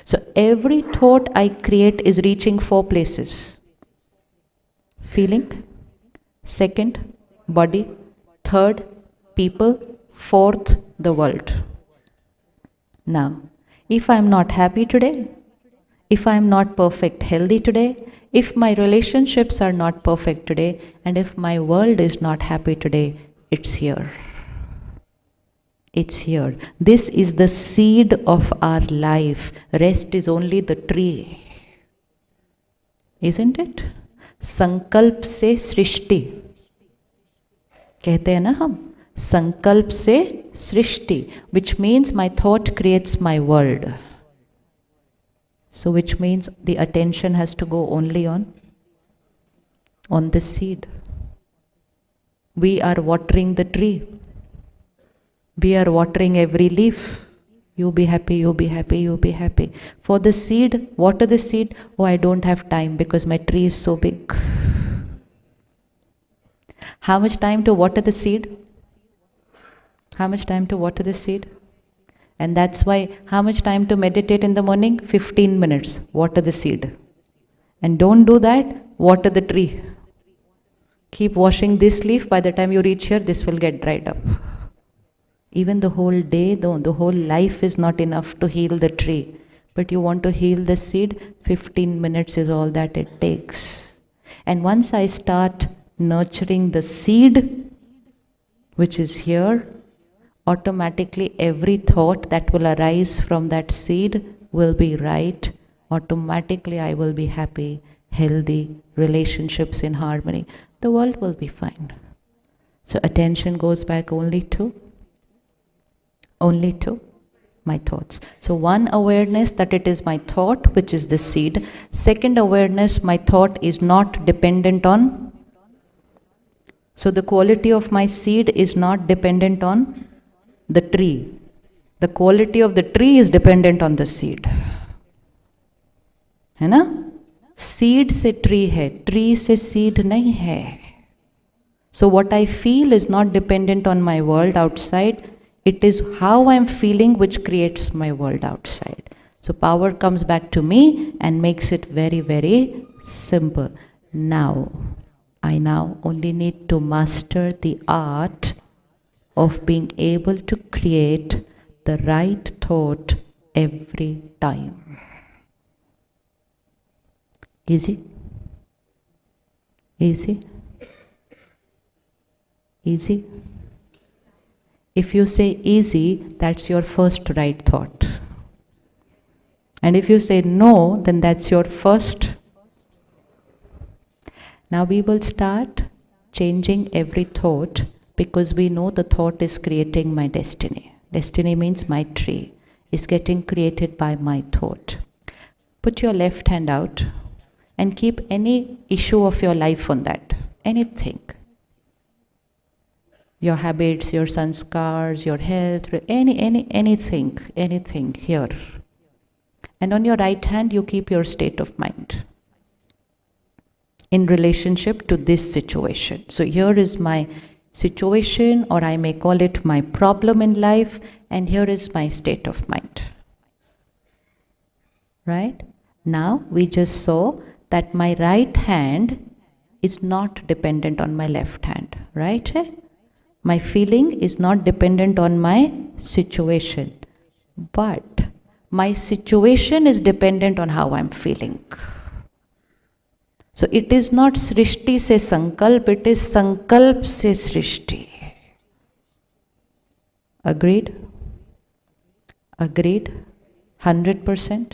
So every thought I create is reaching 4 places. Feeling, second, body, third, people, fourth, the world. Now, if I'm not happy today, if I'm not perfect healthy today, if my relationships are not perfect today, and if my world is not happy today, it's here. It's here. This is the seed of our life. Rest is only the tree. Isn't it? संकल्प से सृष्टि कहते हैं ना हम, संकल्प से सृष्टि, which means my thought creates my world. So which means the attention has to go only on the seed. We are watering the tree. We are watering every leaf. You be happy, you be happy, you be happy. For the seed, water the seed. Oh, I don't have time because my tree is so big. How much time to water the seed? How much time to water the seed? And that's why, how much time to meditate in the morning? 15 minutes. Water the seed. And don't do that, water the tree. Keep washing this leaf. By the time you reach here, this will get dried up. Even the whole day, the whole life is not enough to heal the tree. But you want to heal the seed, 15 minutes is all that it takes. And once I start nurturing the seed, which is here, automatically every thought that will arise from that seed will be right. Automatically I will be happy, healthy, relationships in harmony. The world will be fine. So attention goes back only to my thoughts. So one awareness that it is my thought, which is the seed. Second awareness, my thought is not dependent on. So the quality of my seed is not dependent on the tree. The quality of the tree is dependent on the seed. है ना? Seed से tree है, tree से seed नहीं है. So what I feel is not dependent on my world outside. It is how I'm feeling which creates my world outside. So power comes back to me and makes it very, very simple. Now, I now only need to master the art of being able to create the right thought every time. Easy? Easy? Easy? If you say easy, that's your first right thought. And if you say no, then that's your first. Now we will start changing every thought, because we know the thought is creating my destiny. Destiny means my tree is getting created by my thought. Put your left hand out and keep any issue of your life on that. Anything. Your habits, your sanskars, your health, anything here. And on your right hand, you keep your state of mind in relationship to this situation. So here is my situation, or I may call it my problem in life, and here is my state of mind. Right? Now we just saw that my right hand is not dependent on my left hand. Right? My feeling is not dependent on my situation, but my situation is dependent on how I'm feeling. So it is not srishti se sankalp, it is sankalp se srishti. Agreed? Agreed? 100%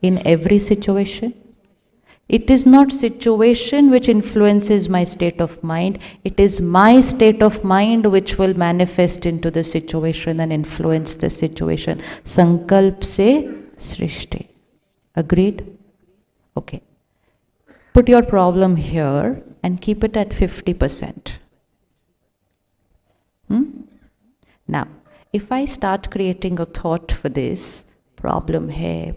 in every situation? It is not situation which influences my state of mind. It is my state of mind which will manifest into the situation and influence the situation. Sankalp se srishti. Agreed? Okay. Put your problem here and keep it at 50%. Now, if I start creating a thought for this, problem है,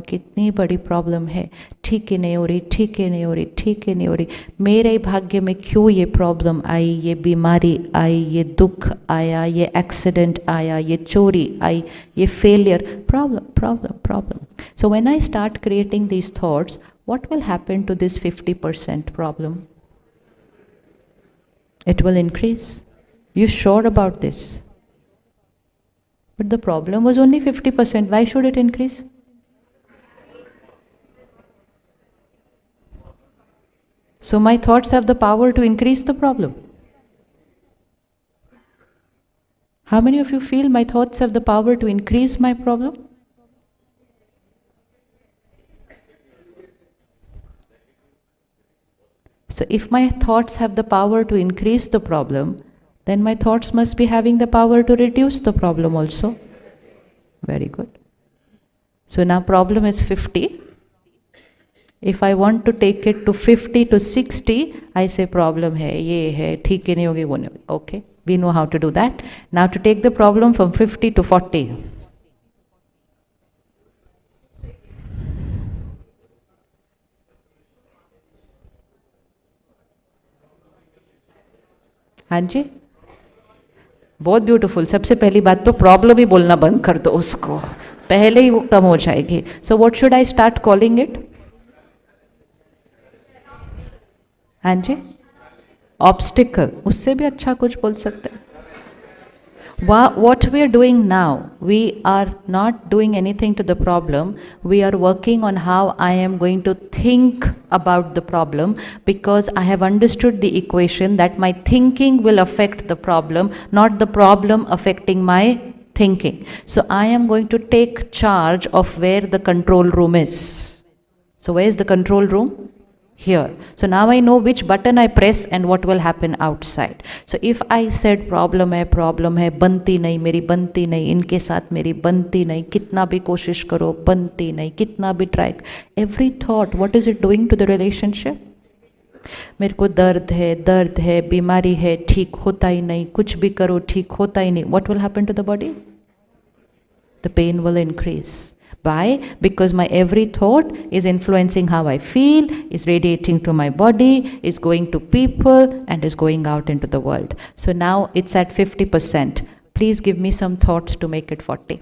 कितनी बड़ी problem है, ठीक ही नहीं हो रही, ठीक ही नहीं हो रही, ठीक ही नहीं हो रही, मेरे भाग्य में क्यों ये प्रॉब्लम आई, ये बीमारी आई, ये दुख आया, ये एक्सीडेंट आया, ये चोरी आई, ये failure, problem problem problem. So when I start creating these thoughts, what will happen to this 50% problem? It will increase. You sure about this? But the problem was only 50%. Why should it increase? So my thoughts have the power to increase the problem. How many of you feel my thoughts have the power to increase my problem? So if my thoughts have the power to increase the problem, then my thoughts must be having the power to reduce the problem also. Very good. So now problem is 50. If I want to take it to 50 to 60, I say problem hai, ye hai, theek hi nahi hogi, wo nahi. Okay, we know how to do that. Now to take the problem from 50 to 40. हाँ जी, बहुत beautiful. सबसे पहली बात तो problem ही बोलना बंद कर दो उसको, पहले ही वो कम हो जाएगी. So what should I start calling it? हाँ जी, ऑब्स्टिकल. उससे भी अच्छा कुछ बोल सकते हैं. What we are doing now, we are not doing anything to the problem. We are working on how I am going to think about the problem, because I have understood the equation that my thinking will affect the problem, not the problem affecting my thinking. So I am going to take charge of where the control room is. So where is the control room? Here. So now I know which button I press and what will happen outside. So if I said problem hai, बनती नहीं, मेरी बनती नहीं, इनके साथ मेरी बनती नहीं, कितना भी कोशिश करो बनती नहीं, कितना भी try, every thought, what is it doing to the relationship? मेरे को दर्द है, बीमारी है, ठीक होता ही नहीं, कुछ भी करो ठीक होता ही नहीं. What will happen to the body? The pain will increase. Why? Because my every thought is influencing how I feel, is radiating to my body, is going to people, and is going out into the world. So now it's at 50%. Please give me some thoughts to make it 40.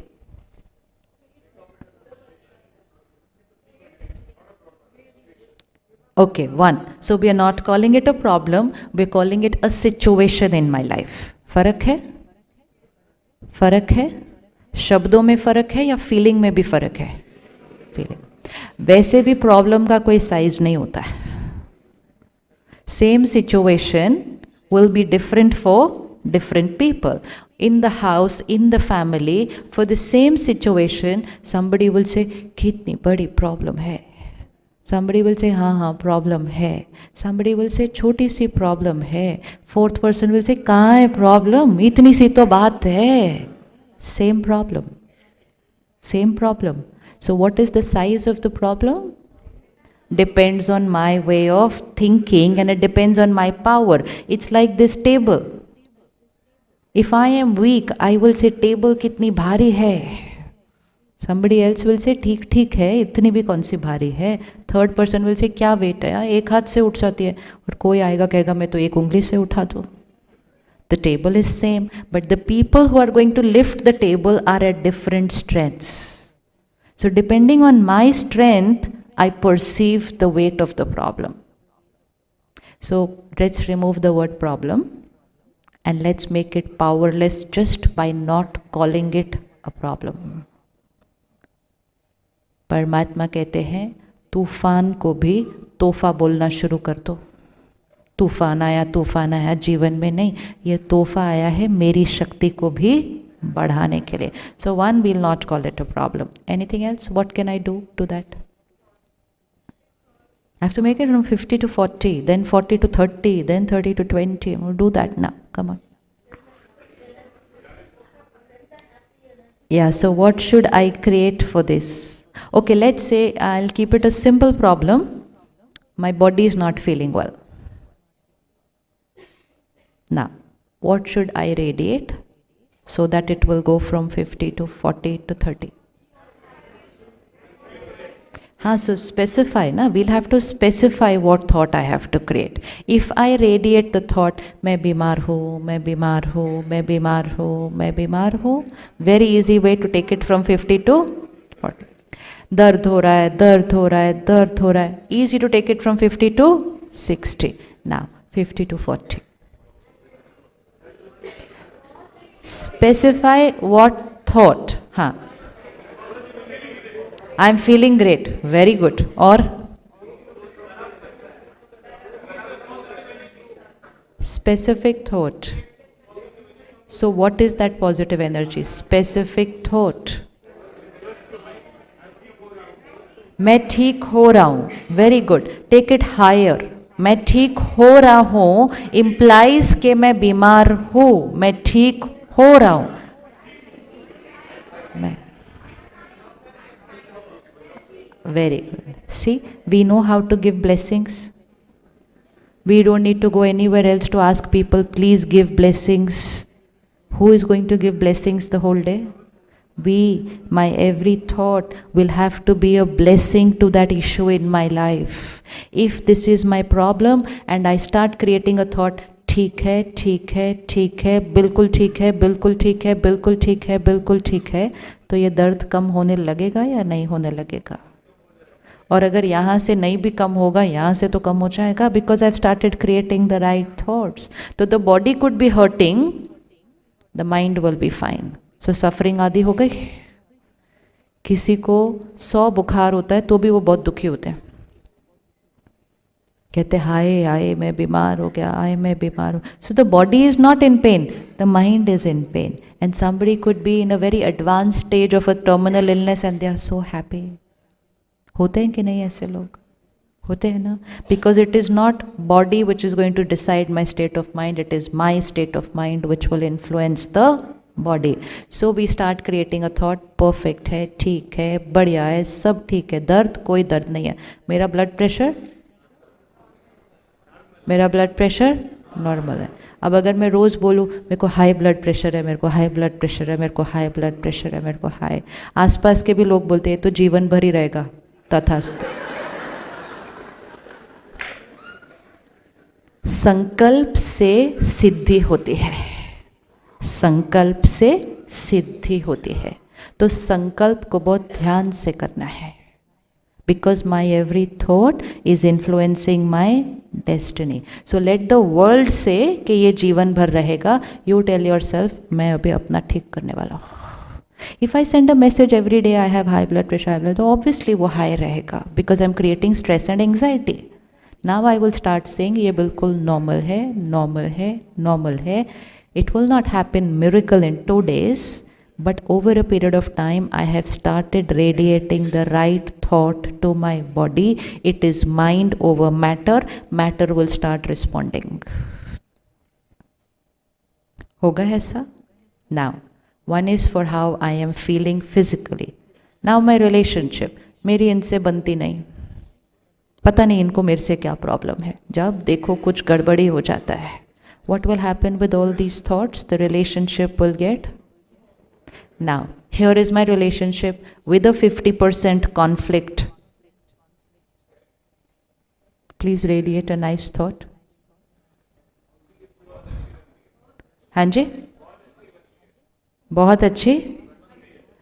Okay, 1. So we are not calling it a problem, we are calling it a situation in my life. फर्क है? फर्क है? शब्दों में फ़र्क है या feeling में भी फ़र्क है? फीलिंग. वैसे भी प्रॉब्लम का कोई साइज नहीं होता है. Same situation will be different for different people. In the house, in the family, for the same situation somebody will say कितनी बड़ी प्रॉब्लम है. Somebody will say हाँ प्रॉब्लम है. Somebody will say छोटी सी प्रॉब्लम है. फोर्थ पर्सन will say कहाँ है problem, इतनी सी तो बात है. Same problem. Same problem. So what is the size of the problem? Depends on my way of thinking, and it depends on my power. It's like this table. If I am weak, I will say table kitni bhari hai. Somebody else will say ठीक है, इतनी भी कौन सी भारी है. Third person will say क्या weight है, एक हाथ से उठ जाती है. और कोई आएगा कहेगा मैं तो एक उंगली से उठा दूँ. The table is same, but the people who are going to lift the table are at different strengths. So depending on my strength, I perceive the weight of the problem. So let's remove the word problem and let's make it powerless just by not calling it a problem. परमात्मा कहते हैं तूफान को भी तोहफा बोलना शुरू कर दो. तूफान आया जीवन में नहीं, ये तोहफा आया है मेरी शक्ति को भी बढ़ाने के लिए. So one will not call it a problem. Anything else? What can I do to that? I have to make it from 50 to 40, then 40 to 30, then 30 to 20. We'll do that now. Come on. Yeah, so what should I create for this? Okay, let's say I'll keep it a simple problem. My body is not feeling well. Now, what should I radiate so that it will go from 50 to 40 to 30? हाँ, so specify ना, we'll have to specify what thought I have to create. If I radiate the thought, मैं बीमार हूँ, मैं बीमार हूँ, मैं बीमार हूँ, मैं बीमार हूँ, very easy way to take it from 50 to 40. दर्द हो रहा है, दर्द हो रहा है, दर्द हो रहा है, easy to take it from 50 to 60. Now 50 to 40. Specify what thought. हाँ, I am feeling great, very good. Or specific thought. So what is that positive energy? Specific thought. मैं ठीक हो रहा हूँ, very good. Take it higher. मैं ठीक हो रहा हूँ implies कि मैं बीमार हूँ, मैं ठीक हो रहा हूँ. मैं Very good. See, we know how to give blessings. We don't need to go anywhere else to ask people, please give blessings. Who is going to give blessings the whole day? My every thought will have to be a blessing to that issue in my life. If this is my problem and I start creating a thought, ठीक है, ठीक है, ठीक है, बिल्कुल ठीक है, बिल्कुल ठीक है, बिल्कुल ठीक है, बिल्कुल ठीक है, तो ये दर्द कम होने लगेगा या नहीं होने लगेगा? और अगर यहाँ से नहीं भी कम होगा, यहाँ से तो कम हो जाएगा, because I have started creating the right thoughts. तो the body could be hurting, the mind will be fine. So suffering आदि हो गई. किसी को 100 बुखार होता है तो भी वो बहुत दुखी होते हैं, कहते हाय हाय मैं बीमार हो गया, हाय मैं बीमार हूँ. So the body is not in pain, the mind is in pain. And somebody could be in a very advanced stage of a terminal illness and they are so happy. होते हैं कि नहीं ऐसे लोग? होते हैं ना. Because it is not body which is going to decide my state of mind, it is my state of mind which will influence the body. So we start creating a thought, perfect है, ठीक है, बढ़िया है, सब ठीक है, दर्द कोई दर्द नहीं है. मेरा ब्लड प्रेशर नॉर्मल है. अब अगर मैं रोज़ बोलूँ मेरे को हाई ब्लड प्रेशर है, मेरे को हाई ब्लड प्रेशर है, मेरे को हाई ब्लड प्रेशर है, मेरे को हाई, आसपास के भी लोग बोलते हैं तो जीवन भर ही रहेगा, तथास्तु. संकल्प से सिद्धि होती है, संकल्प से सिद्धि होती है. तो संकल्प को बहुत ध्यान से करना है. Because my every thought is influencing my destiny. So let the world से कि ये जीवन भर रहेगा, यू टेल योर सेल्फ मैं अभी अपना ठीक करने वाला हूँ. If I send a message every day I have high blood pressure, तो obviously वो high रहेगा, because I'm creating stress and anxiety. Now I will start saying ये बिल्कुल normal है, normal है, normal है. It will not happen miracle in 2 days, but over a period of time I have started radiating the right thought to my body. It is mind over matter. Matter will start responding. होगा ऐसा? Now. One is for how I am feeling physically. Now my relationship, मेरी इनसे बनती नहीं, पता नहीं इनको मेरे से क्या प्रॉब्लम है. जब देखो कुछ गड़बड़ी हो जाता है, what will happen with all these thoughts? The relationship will get. Now here is my relationship with a 50% conflict. Please radiate a nice thought. हाँ जी, बहुत अच्छी.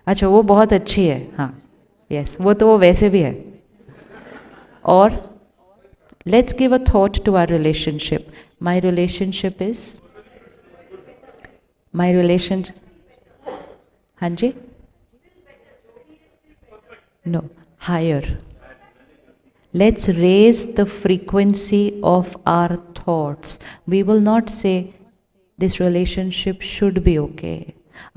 अच्छा वो बहुत अच्छी है, हाँ यस, वो तो वो वैसे भी है. और let's give a thought to our relationship. My relationship is, my relation, हाँ जी, no, higher. Let's raise the frequency of our thoughts. We will not say this relationship should be okay.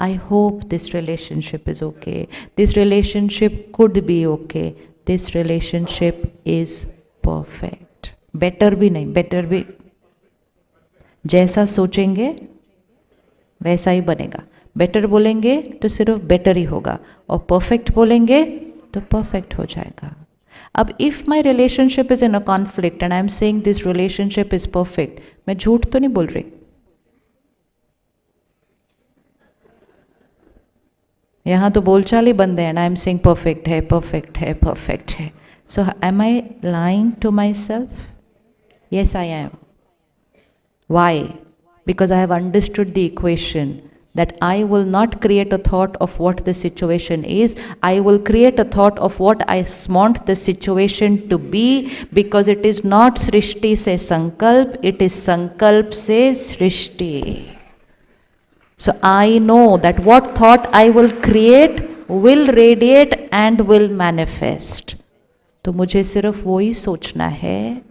I hope this relationship is okay. This relationship could be okay. This relationship is perfect. Better भी नहीं, better भी, जैसा सोचेंगे वैसा ही बनेगा. Better बोलेंगे तो सिर्फ बेटर ही होगा, और परफेक्ट बोलेंगे तो परफेक्ट हो जाएगा. अब if my relationship is in a conflict and I am saying this relationship is perfect, मैं झूठ तो नहीं बोल रही. यहाँ तो बोलचाल ही बंद है. And I am saying perfect है, परफेक्ट है, परफेक्ट है. So, am I lying to myself? Yes, I am. Why? Because I have understood the equation that I will not create a thought of what the situation is. I will create a thought of what I want the situation to be, because it is not Srishti se Sankalp, it is Sankalp se Srishti. So I know that what thought I will create will radiate and will manifest. तो मुझे सिर्फ वो ही सोचना है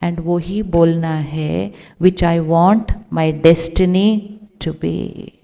and वो ही बोलना है which I want my destiny to be.